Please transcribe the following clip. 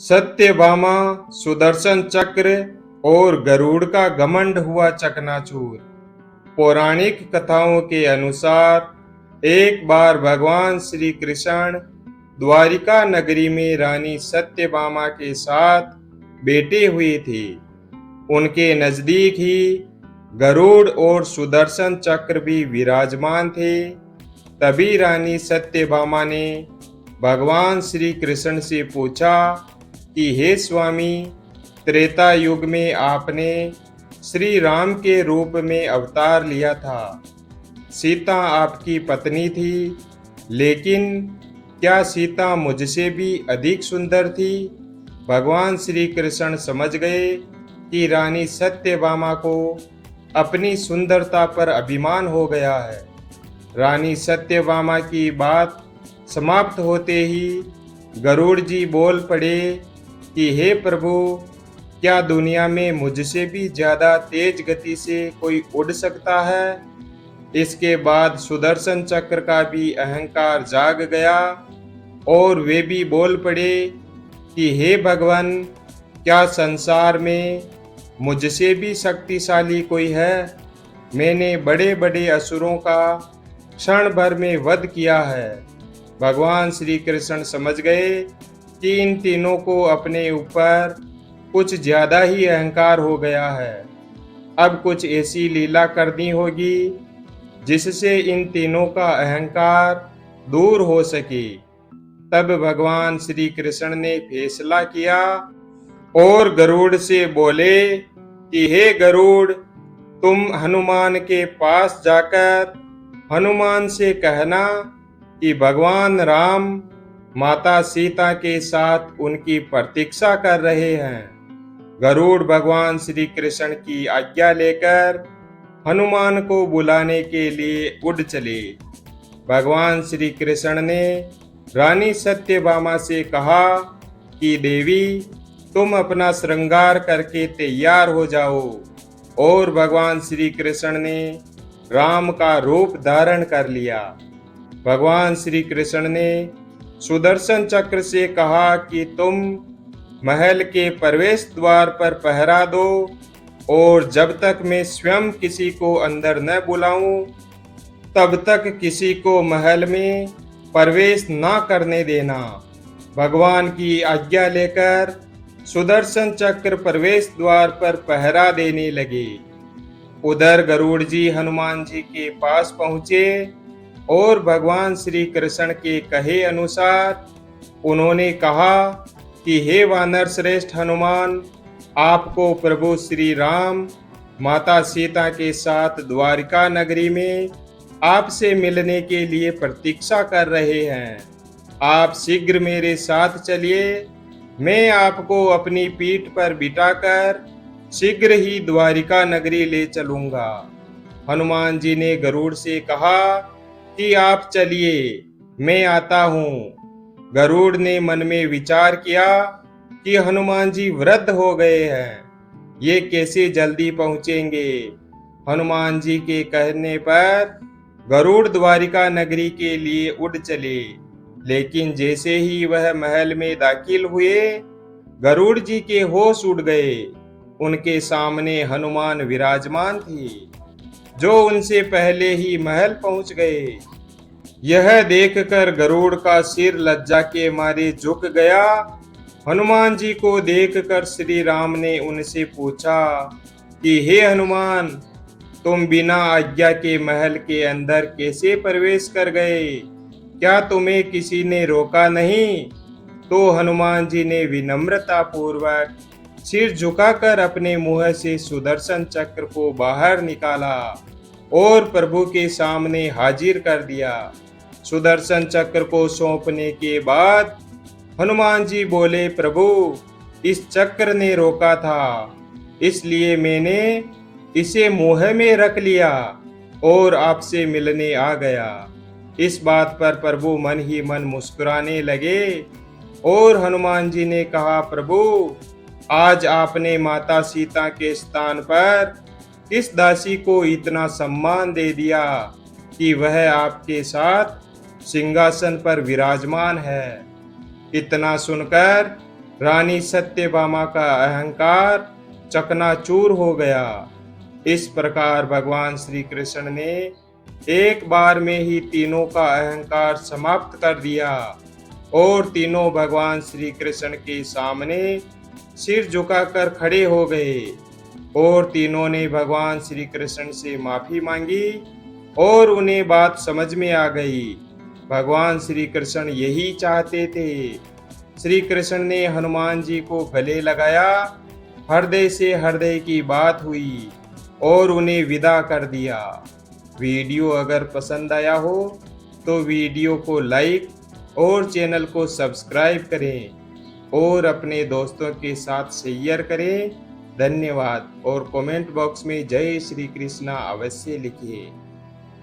सत्यभामा, सुदर्शन चक्र और गरुड़ का घमंड हुआ चकनाचूर। पौराणिक कथाओं के अनुसार एक बार भगवान श्री कृष्ण द्वारिका नगरी में रानी सत्यभामा के साथ बैठे हुए थे। उनके नजदीक ही गरुड़ और सुदर्शन चक्र भी विराजमान थे। तभी रानी सत्यभामा ने भगवान श्री कृष्ण से पूछा कि हे स्वामी, त्रेता युग में आपने श्री राम के रूप में अवतार लिया था। सीता आपकी पत्नी थी, लेकिन क्या सीता मुझसे भी अधिक सुंदर थी? भगवान श्री कृष्ण समझ गए कि रानी सत्यभामा को अपनी सुंदरता पर अभिमान हो गया है। रानी सत्यभामा की बात समाप्त होते ही गरुड़ जी बोल पड़े कि हे प्रभु, क्या दुनिया में मुझसे भी ज्यादा तेज गति से कोई उड़ सकता है? इसके बाद सुदर्शन चक्र का भी अहंकार जाग गया और वे भी बोल पड़े कि हे भगवान, क्या संसार में मुझसे भी शक्तिशाली कोई है? मैंने बड़े बड़े असुरों का क्षण भर में वध किया है। भगवान श्री कृष्ण समझ गए कि इन तीनों को अपने ऊपर कुछ ज्यादा ही अहंकार हो गया है। अब कुछ ऐसी लीला करनी होगी जिससे इन तीनों का अहंकार दूर हो सके। तब भगवान श्री कृष्ण ने फैसला किया और गरुड़ से बोले कि हे गरुड़, तुम हनुमान के पास जाकर हनुमान से कहना कि भगवान राम माता सीता के साथ उनकी प्रतीक्षा कर रहे हैं। गरुड़ भगवान श्री कृष्ण की आज्ञा लेकर हनुमान को बुलाने के लिए उड़ चले। भगवान श्री कृष्ण ने रानी सत्यभामा से कहा कि देवी, तुम अपना श्रृंगार करके तैयार हो जाओ। और भगवान श्री कृष्ण ने राम का रूप धारण कर लिया। भगवान श्री कृष्ण ने सुदर्शन चक्र से कहा कि तुम महल के प्रवेश द्वार पर पहरा दो और जब तक मैं स्वयं किसी को अंदर न बुलाऊं, तब तक किसी को महल में प्रवेश ना करने देना। भगवान की आज्ञा लेकर सुदर्शन चक्र प्रवेश द्वार पर पहरा देने लगे। उधर गरुड़ जी हनुमान जी के पास पहुंचे और भगवान श्री कृष्ण के कहे अनुसार उन्होंने कहा कि हे वानर श्रेष्ठ हनुमान, आपको प्रभु श्री राम माता सीता के साथ द्वारिका नगरी में आपसे मिलने के लिए प्रतीक्षा कर रहे हैं। आप शीघ्र मेरे साथ चलिए, मैं आपको अपनी पीठ पर बिठाकर शीघ्र ही द्वारिका नगरी ले चलूंगा। हनुमान जी ने गरुड़ से कहा कि आप चलिए, मैं आता हूँ। गरुड़ ने मन में विचार किया कि हनुमान जी वृद्ध हो गए हैं, ये कैसे जल्दी पहुंचेंगे। हनुमान जी के कहने पर गरुड़ द्वारिका नगरी के लिए उड़ चले, लेकिन जैसे ही वह महल में दाखिल हुए, गरुड़ जी के होश उड़ गए। उनके सामने हनुमान विराजमान थे, जो उनसे पहले ही महल पहुंच गए। यह देखकर गरुड़ का सिर लज्जा के मारे झुक गया। हनुमान जी को देखकर श्री राम ने उनसे पूछा कि हे हनुमान, तुम बिना आज्ञा के महल के अंदर कैसे प्रवेश कर गए? क्या तुम्हें किसी ने रोका नहीं? तो हनुमान जी ने विनम्रता पूर्वक सिर झुकाकर अपने मुंह से सुदर्शन चक्र को बाहर निकाला और प्रभु के सामने हाजिर कर दिया। सुदर्शन चक्र को सौंपने के बाद हनुमान जी बोले, प्रभु, इस चक्र ने रोका था, इसलिए मैंने इसे मुंह में रख लिया और आपसे मिलने आ गया। इस बात पर प्रभु मन ही मन मुस्कुराने लगे और हनुमान जी ने कहा, प्रभु, आज आपने माता सीता के स्थान पर इस दासी को इतना सम्मान दे दिया कि वह आपके साथ सिंहासन पर विराजमान है। इतना सुनकर रानी सत्यभामा का अहंकार चकनाचूर हो गया। इस प्रकार भगवान श्री कृष्ण ने एक बार में ही तीनों का अहंकार समाप्त कर दिया और तीनों भगवान श्री कृष्ण के सामने सिर झुकाकर खड़े हो गए और तीनों ने भगवान श्री कृष्ण से माफी मांगी और उन्हें बात समझ में आ गई। भगवान श्री कृष्ण यही चाहते थे। श्री कृष्ण ने हनुमान जी को गले लगाया, हृदय से हृदय की बात हुई और उन्हें विदा कर दिया। वीडियो अगर पसंद आया हो तो वीडियो को लाइक और चैनल को सब्सक्राइब करें और अपने दोस्तों के साथ शेयर करें। धन्यवाद और कमेंट बॉक्स में जय श्री कृष्णा अवश्य लिखिए।